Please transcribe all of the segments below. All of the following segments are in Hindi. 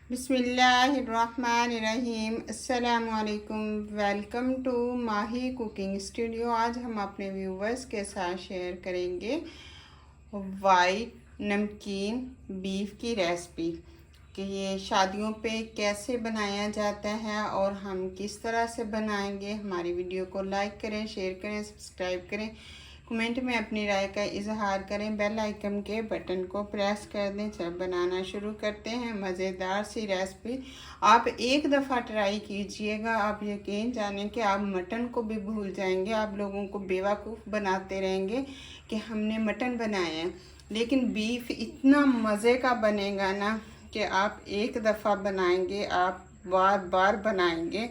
बिस्मिल्लाहिर्रहमानिर्रहीम। अस्सलामुअलैकुम। Welcome to Mahi cooking studio. आज हम अपने व्यूवर्स के साथ शेयर करेंगे वाइट नमकीन बीफ की रेसिपी कि ये शादियों पे कैसे बनाया जाता है और हम किस तरह से बनाएंगे। हमारी वीडियो को लाइक करें, शेयर करें, सब्सक्राइब करें, कमेंट में अपनी राय का इजहार करें, बेल आइकन के बटन को प्रेस कर दें। चल बनाना शुरू करते हैं मज़ेदार सी रेसिपी। आप एक दफ़ा ट्राई कीजिएगा, आप यकीन जानें कि आप मटन को भी भूल जाएंगे। आप लोगों को बेवकूफ़ बनाते रहेंगे कि हमने मटन बनाया है, लेकिन बीफ इतना मज़े का बनेगा ना कि आप एक दफ़ा बनाएंगे, आप बार बार बनाएंगे।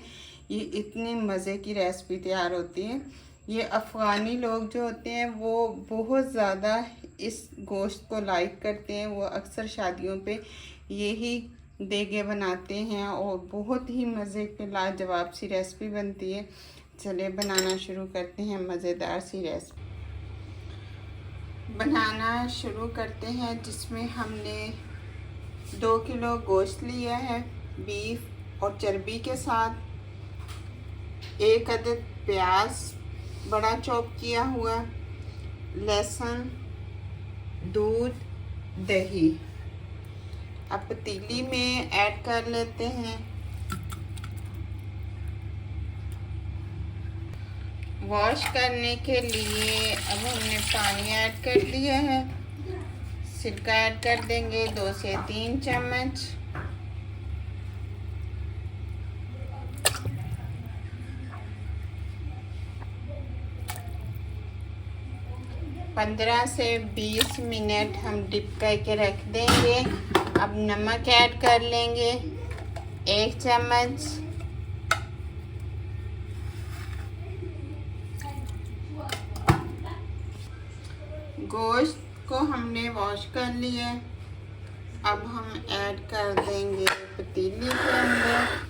ये इतनी मज़े की रेसिपी तैयार होती है। ये अफ़गानी लोग जो होते हैं वो बहुत ज़्यादा इस गोश्त को लाइक करते हैं। वो अक्सर शादियों पे यही देगे बनाते हैं और बहुत ही मज़े के लाजवाब सी रेसिपी बनती है। चलिए बनाना शुरू करते हैं मज़ेदार सी रेसिपी। बनाना शुरू करते हैं, जिसमें हमने 2 किलो गोश्त लिया है बीफ और चर्बी के साथ, 1 अदद प्याज बड़ा चॉप किया हुआ, लहसुन, दूध, दही। अब पतीली में ऐड कर लेते हैं। वॉश करने के लिए अब हमने पानी ऐड कर दिया है। सिरका ऐड कर देंगे 2 से 3 चम्मच। पंद्रह से 20 मिनट हम डिप करके रख देंगे। अब नमक ऐड कर लेंगे 1 चम्मच। गोश्त को हमने वॉश कर लिया। अब हम ऐड कर देंगे पतीली के अंदर।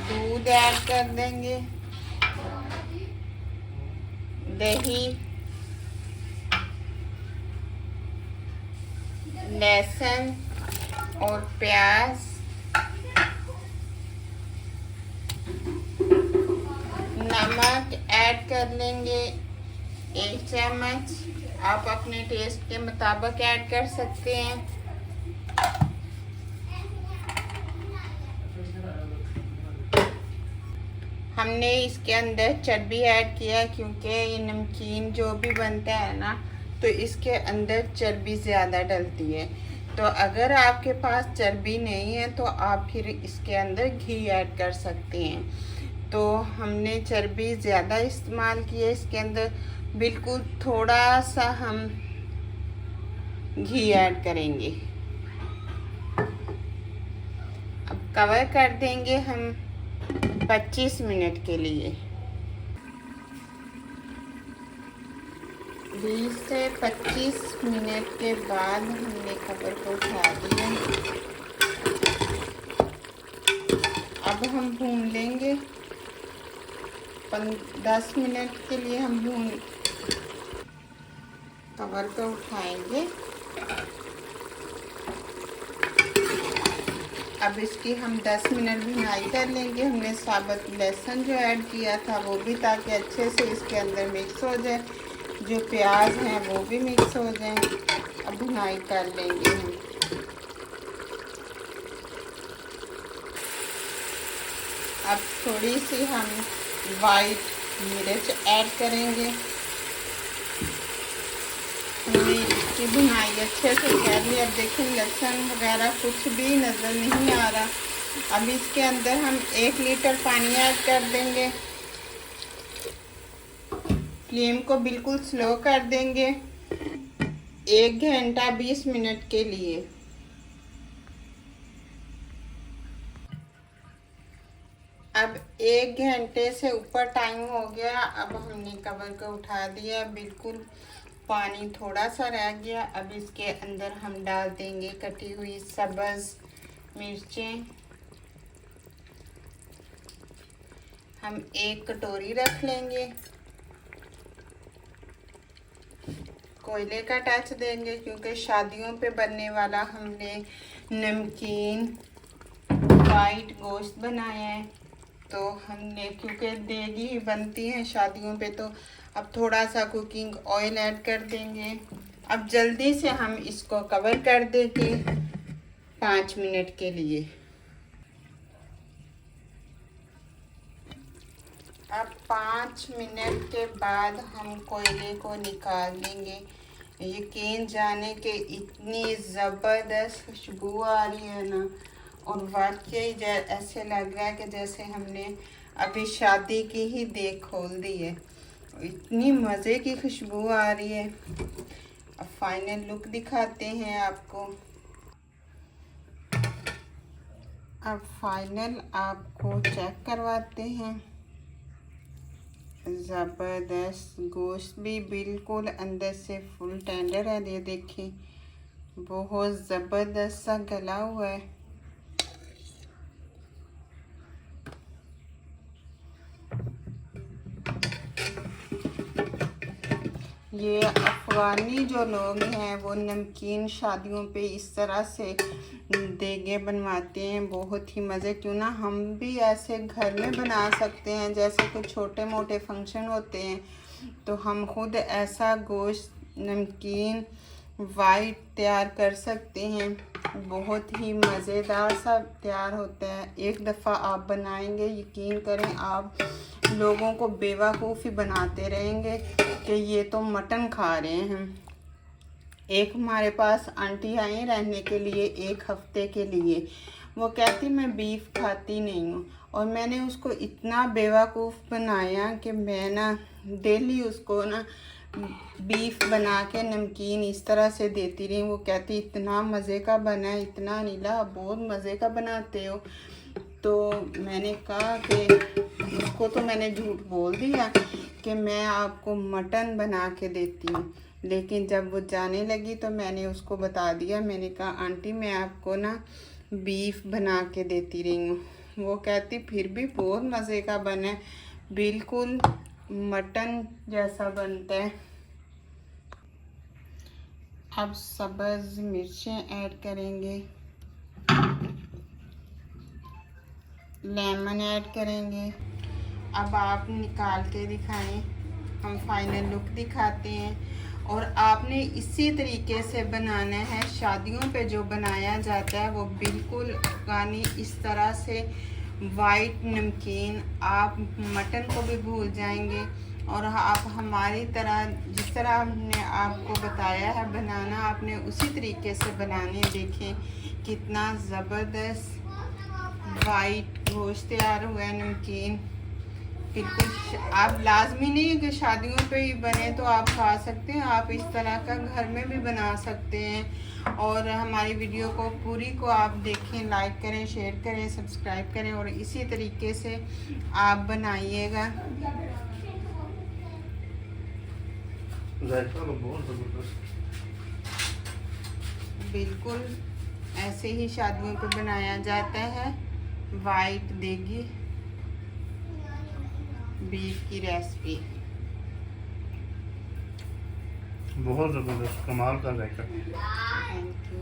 दूध ऐड कर देंगे, दही, लहसुन और प्याज, नमक ऐड कर लेंगे 1 चम्मच। आप अपने टेस्ट के मुताबिक ऐड कर सकते हैं। हमने इसके अंदर चर्बी ऐड किया क्योंकि ये नमकीन जो भी बनता है ना, तो इसके अंदर चर्बी ज़्यादा डलती है। तो अगर आपके पास चर्बी नहीं है तो आप फिर इसके अंदर घी ऐड कर सकते हैं। तो हमने चर्बी ज़्यादा इस्तेमाल की है इसके अंदर। बिल्कुल थोड़ा सा हम घी ऐड करेंगे। अब कवर कर देंगे हम 25 मिनट के लिए। 20 से 25 मिनट के बाद हमने कवर को उठा दिया। अब हम भून लेंगे 10 मिनट के लिए। हम भून कवर को उठाएंगे। अब इसकी हम 10 मिनट भुनाई कर लेंगे। हमने साबुत लहसुन जो ऐड किया था वो भी, ताकि अच्छे से इसके अंदर मिक्स हो जाए। जो प्याज हैं वो भी मिक्स हो जाए। अब भुनाई कर लेंगे हम। अब थोड़ी सी हम वाइट मिर्च ऐड करेंगे। हमने इसकी भुनाई अच्छे से कर ली। अब देखें लहसुन वगैरह कुछ भी नज़र नहीं आ रहा। अब इसके अंदर हम 1 लीटर पानी ऐड कर देंगे। फ्लेम को बिल्कुल स्लो कर देंगे 1 घंटा 20 मिनट के लिए। अब 1 घंटे से ऊपर टाइम हो गया। अब हमने कवर को उठा दिया। बिल्कुल पानी थोड़ा सा रह गया। अब इसके अंदर हम डाल देंगे कटी हुई सब्ज़ मिर्चें, हम 1 कटोरी रख लेंगे। कोयले का टच देंगे क्योंकि शादियों पे बनने वाला हमने नमकीन वाइट गोश्त बनाया है, तो हमने क्योंकि देगी ही बनती हैं शादियों पे, तो अब थोड़ा सा कुकिंग ऑयल ऐड कर देंगे। अब जल्दी से हम इसको कवर कर देंगे 5 मिनट के लिए। अब 5 मिनट के बाद हम कोयले को निकाल लेंगे। यकीन जाने कि इतनी ज़बरदस्त खुशबू आ रही है ना, और वाकई ऐसे लग रहा है कि जैसे हमने अभी शादी की ही देग खोल दी है। इतनी मज़े की खुशबू आ रही है। अब फाइनल लुक दिखाते हैं आपको। अब फाइनल आपको चेक करवाते हैं। ज़बरदस्त गोश्त भी बिल्कुल अंदर से फुल टेंडर है। ये देखिए बहुत ज़बरदस्त सा गला हुआ है। ये अफ़गानी जो लोग हैं वो नमकीन शादियों पे इस तरह से देगे बनवाते हैं, बहुत ही मज़े। क्यों ना हम भी ऐसे घर में बना सकते हैं, जैसे कुछ छोटे मोटे फंक्शन होते हैं तो हम खुद ऐसा गोश्त नमकीन वाइट तैयार कर सकते हैं। बहुत ही मज़ेदार सा तैयार होता है। एक दफ़ा आप बनाएंगे, यकीन करें आप लोगों को बेवकूफ़ी बनाते रहेंगे कि ये तो मटन खा रहे हैं। एक हमारे पास आंटी आई रहने के लिए 1 हफ्ते के लिए। वो कहती मैं बीफ खाती नहीं हूँ, और मैंने उसको इतना बेवकूफ़ बनाया कि मैं ना डेली उसको ना बीफ बना के नमकीन इस तरह से देती रही। वो कहती इतना मज़े का बना है, इतना नीला, बहुत मज़े का बनाते हो। तो मैंने कहा कि उसको तो मैंने झूठ बोल दिया कि मैं आपको मटन बना के देती हूँ, लेकिन जब वो जाने लगी तो मैंने उसको बता दिया। मैंने कहा आंटी मैं आपको ना बीफ बना के देती रही हूँ। वो कहती फिर भी बहुत मज़े का बना है, बिल्कुल मटन जैसा बनता है। अब सब्ज़ मिर्चें ऐड करेंगे, लेमन ऐड करेंगे। अब आप निकाल के दिखाएं, हम फाइनल लुक दिखाते हैं। और आपने इसी तरीके से बनाना है। शादियों पे जो बनाया जाता है वो बिल्कुल अफ़गानी इस तरह से वाइट नमकीन, आप मटन को भी भूल जाएंगे। और आप हमारी तरह जिस तरह हमने आपको बताया है बनाना, आपने उसी तरीके से बनाने। देखें कितना ज़बरदस्त वाइट गोश्त तैयार हुआ है नमकीन। बिल्कुल आप लाजमी नहीं है कि शादियों पे ही बने तो आप खा सकते हैं, आप इस तरह का घर में भी बना सकते हैं। और हमारी वीडियो को पूरी को आप देखें, लाइक करें, शेयर करें, सब्सक्राइब करें, और इसी तरीके से आप बनाइएगा। बिल्कुल ऐसे ही शादियों पे बनाया जाता है वाइट देगी बीफ की रेसिपी। बहुत ज़बरदस्त, कमाल का जायका। Thank you.